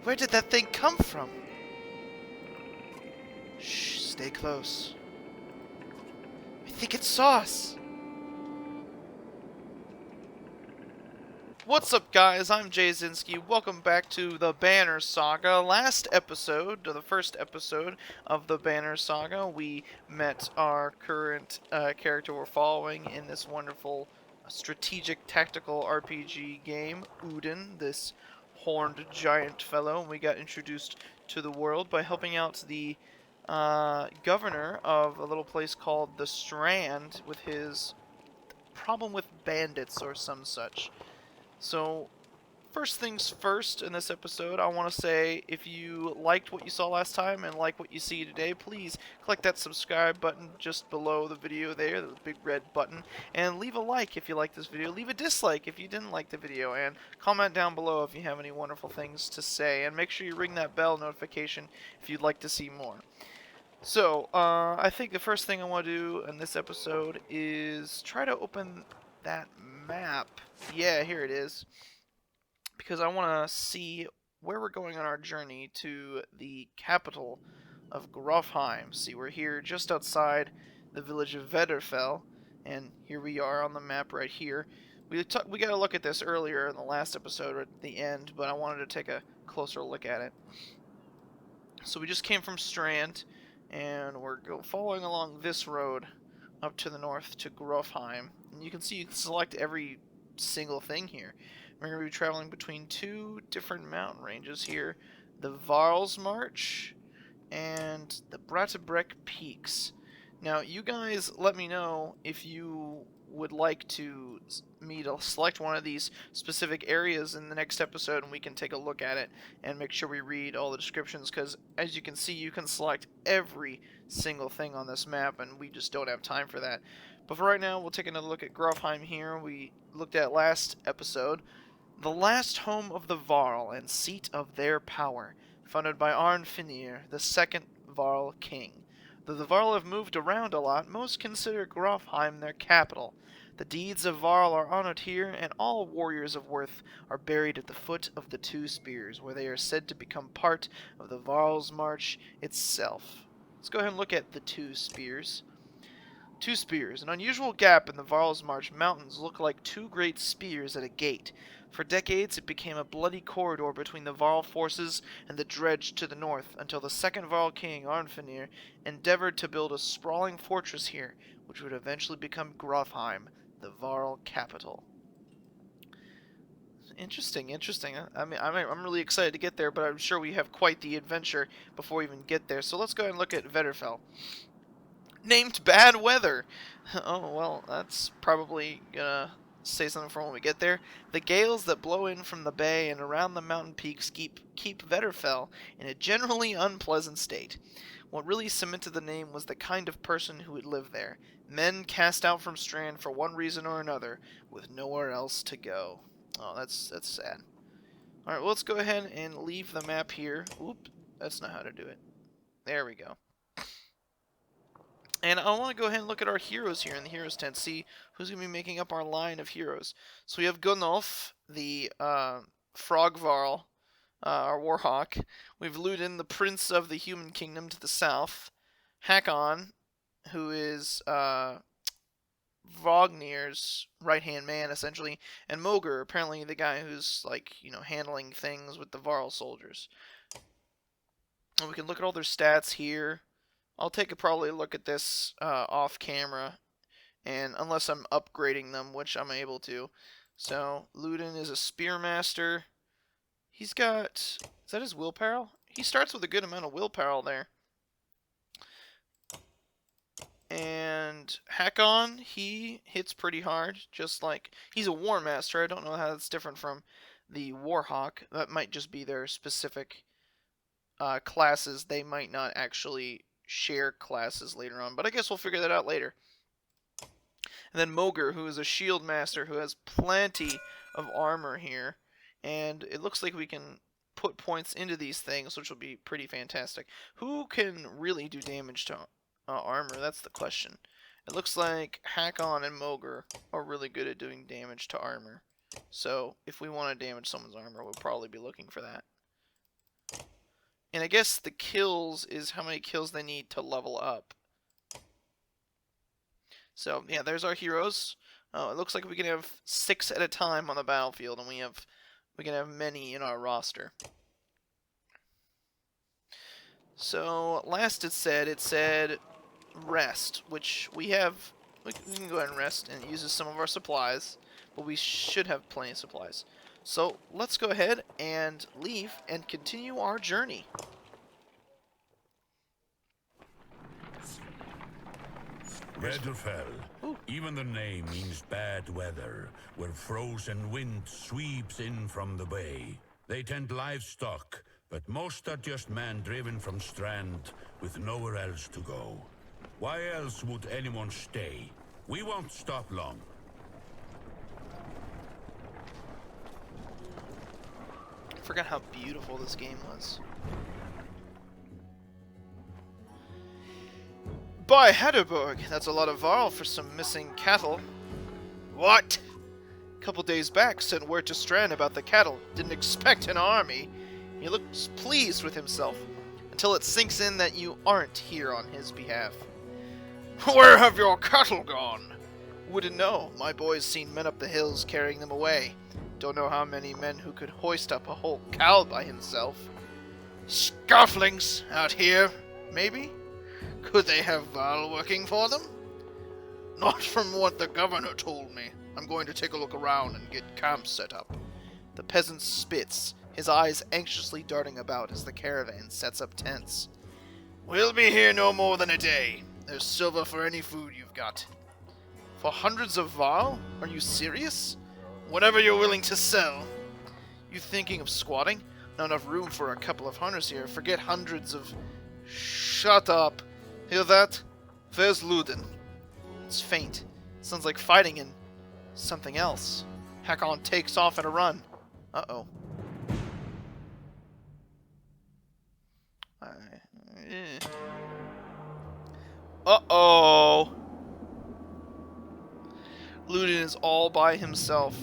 Where did that thing come from? Shh, stay close. I think it saw us. What's up, guys? I'm Jayzinski. Welcome back to the Banner Saga. Last episode, or the first episode of the Banner Saga, we met our current character we're following in this wonderful strategic tactical RPG game, Udin, this horned giant fellow. And we got introduced to the world by helping out the governor of a little place called the Strand with his problem with bandits or some such. So, first things first in this episode, I want to say if you liked what you saw last time and like what you see today, please click that subscribe button just below the video there, the big red button, and leave a like if you like this video, leave a dislike if you didn't like the video, and comment down below if you have any wonderful things to say, and make sure you ring that bell notification if you'd like to see more. So, I think the first thing I want to do in this episode is try to open that map. Yeah, here it is. Because I want to see where we're going on our journey to the capital of Grofheim. See, we're here just outside the village of Vederfell, and here we are on the map right here. We got a look at this earlier in the last episode at the end, but I wanted to take a closer look at it. So we just came from Strand, and we're following along this road up to the north to Grofheim. And you can see you can select every single thing here. We're going to be traveling between two different mountain ranges here. The Varl's March and the Brattabrek Peaks. Now, you guys let me know if you would like me to select one of these specific areas in the next episode, and we can take a look at it and make sure we read all the descriptions, because as you can see, you can select every single thing on this map, and we just don't have time for that. But for right now, we'll take another look at Grofheim here. We looked at last episode. The last home of the Varl and seat of their power, founded by Arnfinnir, the second Varl king. Though the Varl have moved around a lot, most consider Grofheim their capital. The deeds of Varl are honored here, and all warriors of worth are buried at the foot of the Two Spears, where they are said to become part of the Varl's March itself. Let's go ahead and look at the Two Spears. Two spears. An unusual gap in the Varl's March mountains look like two great spears at a gate. For decades, it became a bloody corridor between the Varl forces and the DREDGE to the north, until the second Varl king, Arnfinnir, endeavored to build a sprawling fortress here, which would eventually become Grofheim, the Varl capital. Interesting. I mean, I'm really excited to get there, but I'm sure we have quite the adventure before we even get there. So let's go ahead and look at Vederfell. Named Bad Weather. Oh, well, that's probably gonna say something for when we get there. The gales that blow in from the bay and around the mountain peaks keep Vederfell in a generally unpleasant state. What really cemented the name was the kind of person who would live there. Men cast out from Strand for one reason or another, with nowhere else to go. Oh, that's sad. Alright, well, let's go ahead and leave the map here. Oop, that's not how to do it. There we go. And I want to go ahead and look at our heroes here in the heroes tent, see who's going to be making up our line of heroes. So we have Gunnulf, the Frog Varl, our Warhawk. We have Ludin, the Prince of the Human Kingdom to the south. Hakon, who is Vognir's right-hand man, essentially. And Moger, apparently the guy who's, like, handling things with the Varl soldiers. And we can look at all their stats here. I'll take probably a look at this off camera, and unless I'm upgrading them, which I'm able to. So Ludin is a spearmaster. He's got, is that his willpower? He starts with a good amount of willpower there. And Hakon, he hits pretty hard, just like, he's a war master. I don't know how that's different from the Warhawk. That might just be their specific classes. They might not actually share classes later on, but I guess we'll figure that out later. And then Moger, who is a shield master who has plenty of armor here, and it looks like we can put points into these things, which will be pretty fantastic. Who can really do damage to armor? That's the question. It looks like Hakon and Moger are really good at doing damage to armor, so if we want to damage someone's armor, we'll probably be looking for that. And I guess the kills is how many kills they need to level up. So, yeah, there's our heroes. It looks like we can have 6 at a time on the battlefield, and we can have many in our roster. So, last it said rest, which we have. We can go ahead and rest, and it uses some of our supplies, but we should have plenty of supplies. So, let's go ahead and leave and continue our journey. Redderfell. Even the name means bad weather, where frozen wind sweeps in from the bay. They tend livestock, but most are just men driven from Strand with nowhere else to go. Why else would anyone stay? We won't stop long. I forgot how beautiful this game was. By Hedderburg, that's a lot of Varl for some missing cattle. What? A couple days back, sent word to Strand about the cattle. Didn't expect an army. He looks pleased with himself, until it sinks in that you aren't here on his behalf. Where have your cattle gone? Wouldn't know. My boy's seen men up the hills carrying them away. Don't know how many men who could hoist up a whole cow by himself. Scofflings out here, maybe? Could they have Val working for them? Not from what the governor told me. I'm going to take a look around and get camps set up. The peasant spits, his eyes anxiously darting about as the caravan sets up tents. We'll be here no more than a day. There's silver for any food you've got. For hundreds of Val? Are you serious? Whatever you're willing to sell. You thinking of squatting? Not enough room for a couple of hunters here. Forget hundreds of... Shut up. Hear that? Where's Udin? It's faint. Sounds like fighting in something else. Hakon takes off at a run. Uh-oh. Uh-oh. Udin is all by himself.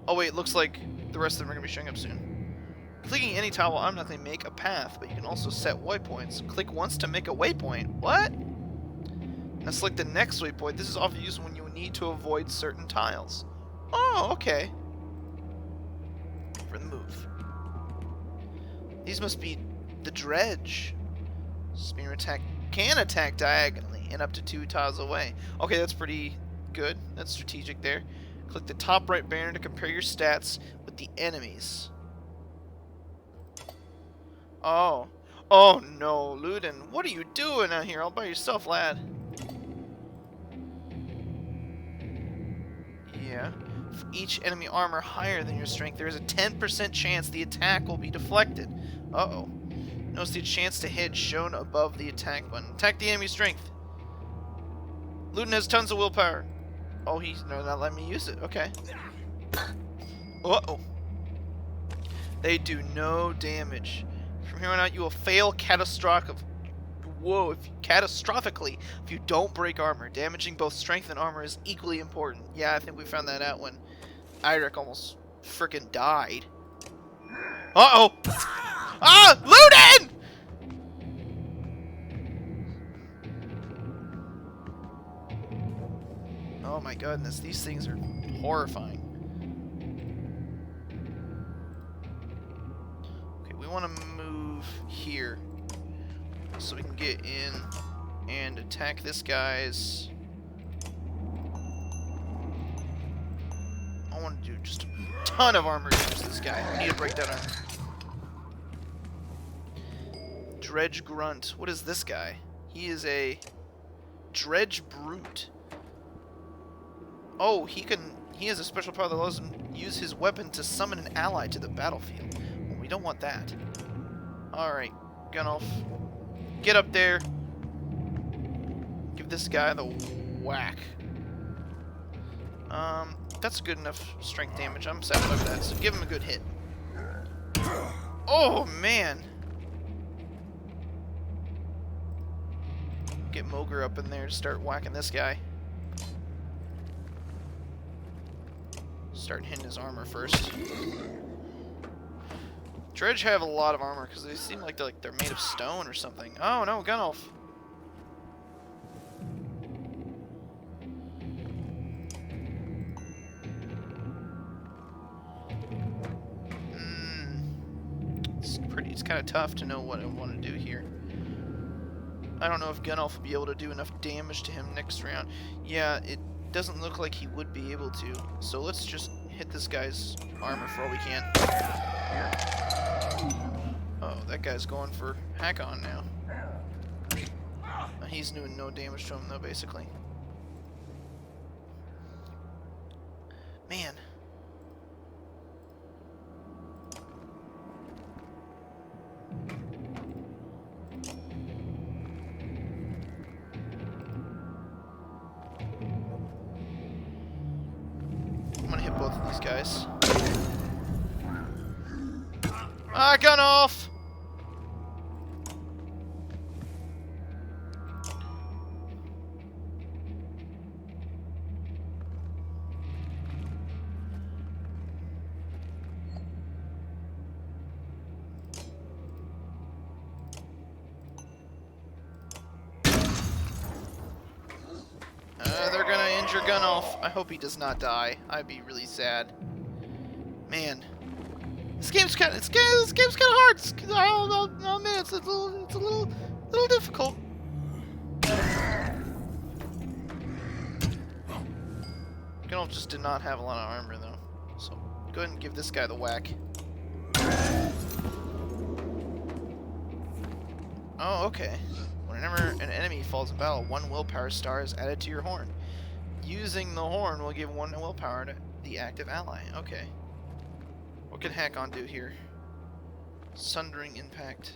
Oh wait, looks like the rest of them are going to be showing up soon. Clicking any tile will automatically make a path, but you can also set waypoints. Click once to make a waypoint. What? Now select the next waypoint. This is often used when you need to avoid certain tiles. Oh, okay. For the move. These must be the dredge. Spear attack can attack diagonally and up to 2 tiles away. Okay, that's pretty good. That's strategic there. Click the top right banner to compare your stats with the enemies. Oh. Oh no, Udin. What are you doing out here all by yourself, lad? Yeah. For each enemy armor higher than your strength, there is a 10% chance the attack will be deflected. Uh-oh. Notice the chance to hit shown above the attack button. Attack the enemy's strength. Udin has tons of willpower. Oh, he's not letting me use it. Okay. Uh-oh. They do no damage. From here on out, you will fail catastrophically if you don't break armor. Damaging both strength and armor is equally important. Yeah, I think we found that out when Eirik almost frickin' died. Uh-oh! Ah! Udin! Oh my goodness, these things are horrifying. Okay, we want to move here so we can get in and attack this guy's... I want to do just a ton of armor damage to this guy. I need to break that armor. Dredge Grunt. What is this guy? He is a Dredge Brute. Oh, he has a special power that allows him to use his weapon to summon an ally to the battlefield. Well, we don't want that. Alright, Gunnulf. Get up there. Give this guy the whack. That's good enough strength damage. I'm satisfied with that, so give him a good hit. Oh, man. Get Mogre up in there to start whacking this guy. Start hitting his armor first. Dredge have a lot of armor because they seem like they're made of stone or something. Oh no, Gunolf. It's kind of tough to know what I want to do here. I don't know if Gunolf will be able to do enough damage to him next round. Yeah, it doesn't look like he would be able to. So let's just hit this guy's armor for all we can. Oh, that guy's going for Hack-On now. He's doing no damage to him though, basically. Man. I'm gonna hit both of these guys. Ah, Gunolf! They're gonna injure Gunolf. I hope he does not die. I'd be really sad. Man, this game's kind of hard. I'll admit it's a little difficult. Gunolf just did not have a lot of armor though, so go ahead and give this guy the whack. Oh, okay. Whenever an enemy falls in battle, 1 willpower star is added to your horn. Using the horn will give 1 willpower to the active ally. Okay. What can Hack-On do here? Sundering Impact.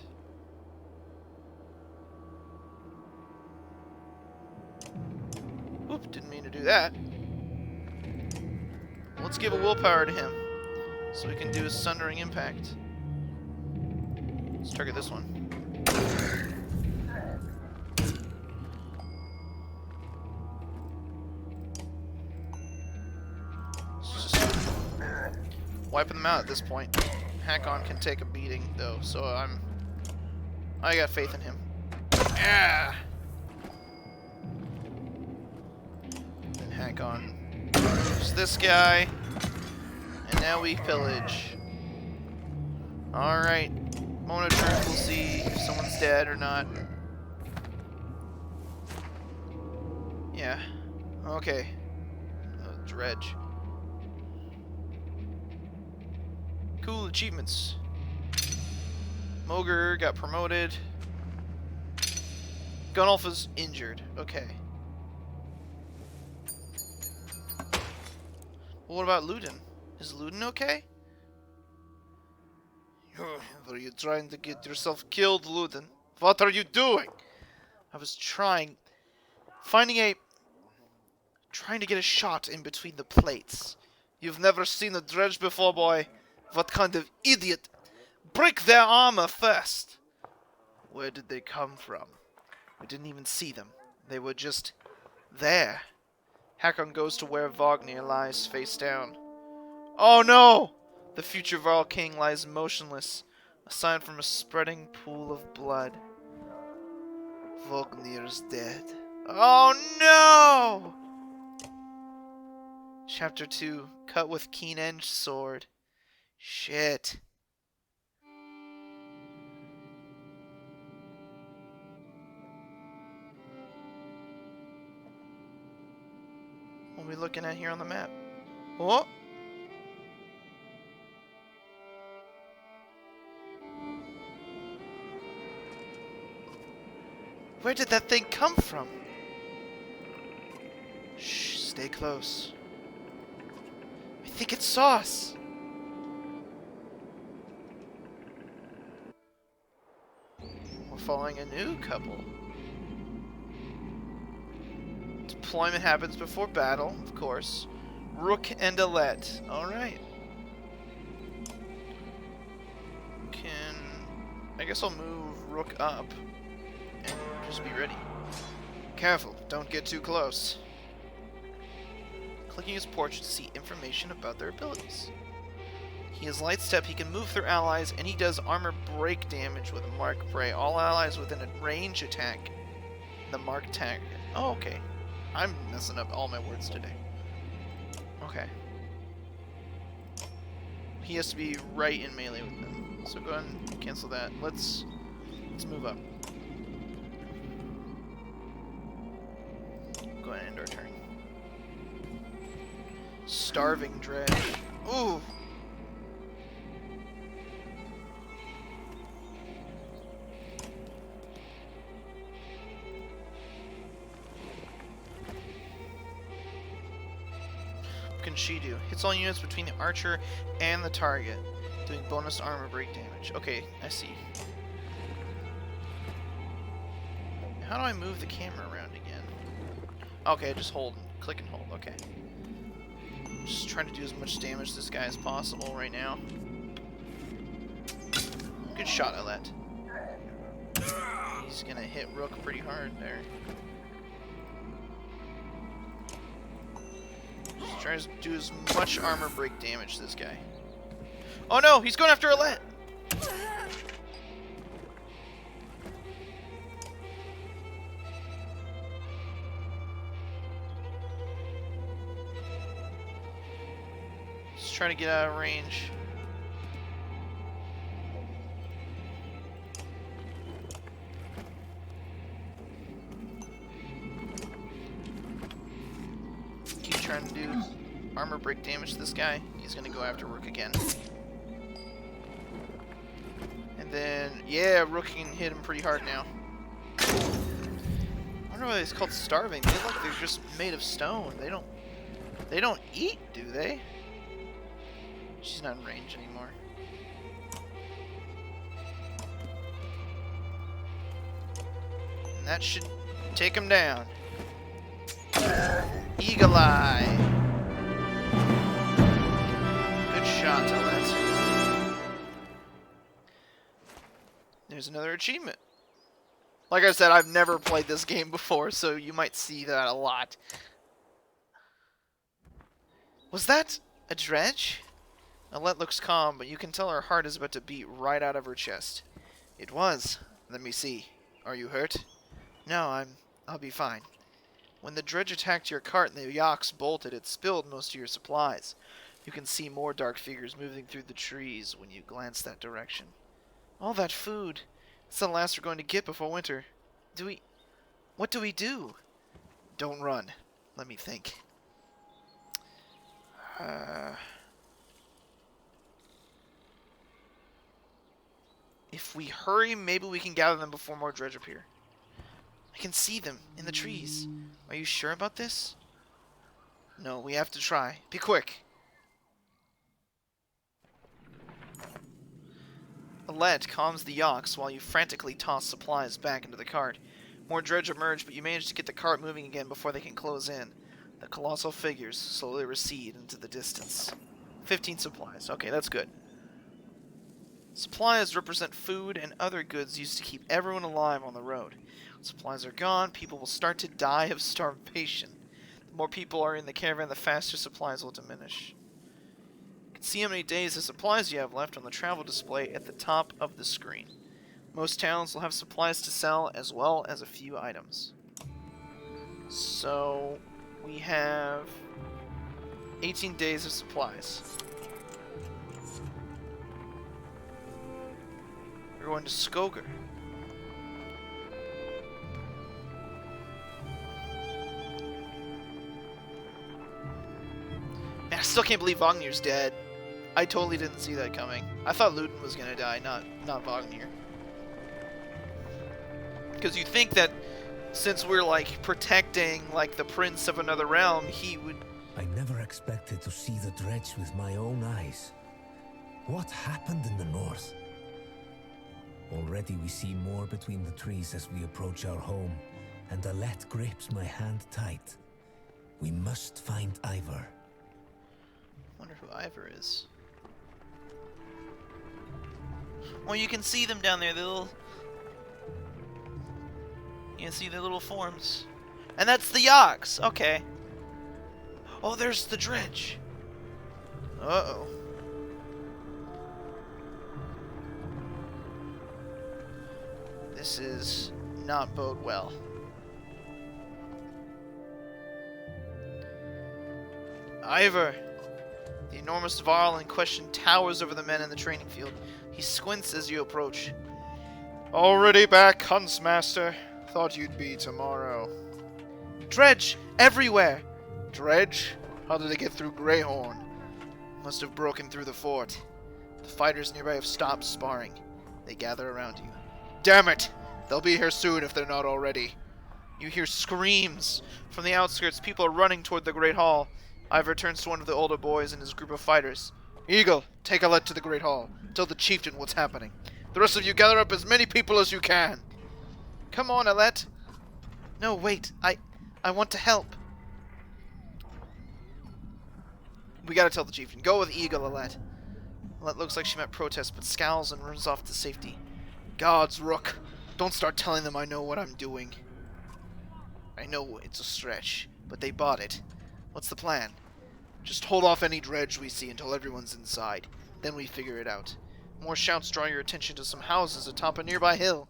Oop, didn't mean to do that. Let's give a willpower to him, so we can do a Sundering Impact. Let's target this one. Wiping them out at this point. Hack-On can take a beating though, so I got faith in him. Yeah. And Hack-On. There's this guy, and now we pillage. All right, moment of truth. We'll see if someone's dead or not. Yeah. Okay. Dredge. Cool achievements. Mogre got promoted. Gunolf is injured. Okay. Well, what about Udin? Is Udin okay? Are you trying to get yourself killed, Udin? What are you doing? I was trying to get a shot in between the plates. You've never seen a dredge before, boy. What kind of idiot? Break their armor first! Where did they come from? We didn't even see them. They were just there. Hack-On goes to where Wagner lies face down. Oh no! The future Varl King lies motionless, aside from a spreading pool of blood. Wagner's dead. Oh no! Chapter 2. Cut with keen-edged sword. Shit. What are we looking at here on the map? Oh! Where did that thing come from? Shh, stay close. I think it saw us. We're following a new couple. Deployment happens before battle, of course. Rook and Alette. Alright. I guess I'll move Rook up. And just be ready. Careful, don't get too close. Clicking his portrait to see information about their abilities. He is light step, he can move through allies, and he does armor break damage with a mark prey. All allies within a range attack. The mark tag. Oh, okay. I'm messing up all my words today. Okay. He has to be right in melee with them. So go ahead and cancel that. Let's move up. Go ahead and end our turn. Starving Dredge. Ooh! What can she do? Hits all units between the archer and the target, doing bonus armor break damage. Okay, I see. How do I move the camera around again? Okay, just hold and click and hold. Okay. Just trying to do as much damage to this guy as possible right now. Good shot, Alette. He's gonna hit Rook pretty hard there. Just trying to do as much armor break damage to this guy. Oh no, he's going after Alette! Just trying to get out of range. Keep trying to do armor break damage to this guy. He's gonna go after Rook again. And then, yeah, Rook can hit him pretty hard now. I wonder why it's called starving. They look like they're just made of stone. They don't eat, do they? She's not in range anymore. And that should take him down. Eagle Eye. Good shot, Alette. There's another achievement. Like I said, I've never played this game before, so you might see that a lot. Was that a dredge? Alette looks calm, but you can tell her heart is about to beat right out of her chest. It was. Let me see. Are you hurt? No, I'll be fine. When the dredge attacked your cart and the yaks bolted, it spilled most of your supplies. You can see more dark figures moving through the trees when you glance that direction. All that food. It's the last we're going to get before winter. What do we do? Don't run. Let me think. If we hurry, maybe we can gather them before more dredge appear. I can see them in the trees. Are you sure about this? No, we have to try. Be quick. Alette calms the yaks while you frantically toss supplies back into the cart. More dredge emerge, but you manage to get the cart moving again before they can close in. The colossal figures slowly recede into the distance. 15 supplies. Okay, that's good. Supplies represent food and other goods used to keep everyone alive on the road. When supplies are gone, people will start to die of starvation. The more people are in the caravan, the faster supplies will diminish. You can see how many days of supplies you have left on the travel display at the top of the screen. Most towns will have supplies to sell as well as a few items. So we have 18 days of supplies. We're going to Skoger. Man, I still can't believe Vognir's dead. I totally didn't see that coming. I thought Udin was gonna die, not Vognir. Because you think that since we're like protecting like the prince of another realm, he would. I never expected to see the dredge with my own eyes. What happened in the north? Already we see more between the trees as we approach our home, and Alette grips my hand tight. We must find Ivor. Wonder who Ivor is. Well, you can see them down there, the little. You can see the little forms. And that's the yaks! Okay. Oh, there's the dredge. Uh-oh. This is not bode well. Ivor! The enormous varl in question towers over the men in the training field. He squints as you approach. Already back, Huntsmaster. Thought you'd be tomorrow. Dredge! Everywhere! Dredge? How did they get through Greyhorn? Must have broken through the fort. The fighters nearby have stopped sparring. They gather around you. Damn it! They'll be here soon if they're not already. You hear screams. From the outskirts, people are running toward the Great Hall. Ivor turns to one of the older boys and his group of fighters. Eagle, take Alette to the Great Hall. Tell the chieftain what's happening. The rest of you gather up as many people as you can. Come on, Alette. No, wait. I want to help. We gotta tell the chieftain. Go with Eagle, Alette. Alette looks like she met protest, but scowls and runs off to safety. Gods, Rook. Don't start telling them I know what I'm doing. I know it's a stretch, but they bought it. What's the plan? Just hold off any dredge we see until everyone's inside. Then we figure it out. More shouts draw your attention to some houses atop a nearby hill.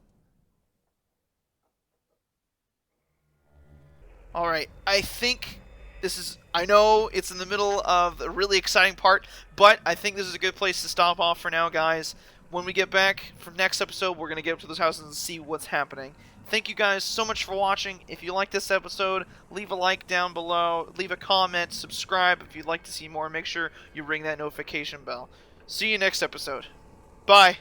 Alright, I think this is... I know it's in the middle of a really exciting part, but I think this is a good place to stop off for now, guys. When we get back from next episode, we're going to get up to those houses and see what's happening. Thank you guys so much for watching. If you like this episode, leave a like down below, leave a comment, subscribe if you'd like to see more. Make sure you ring that notification bell. See you next episode. Bye.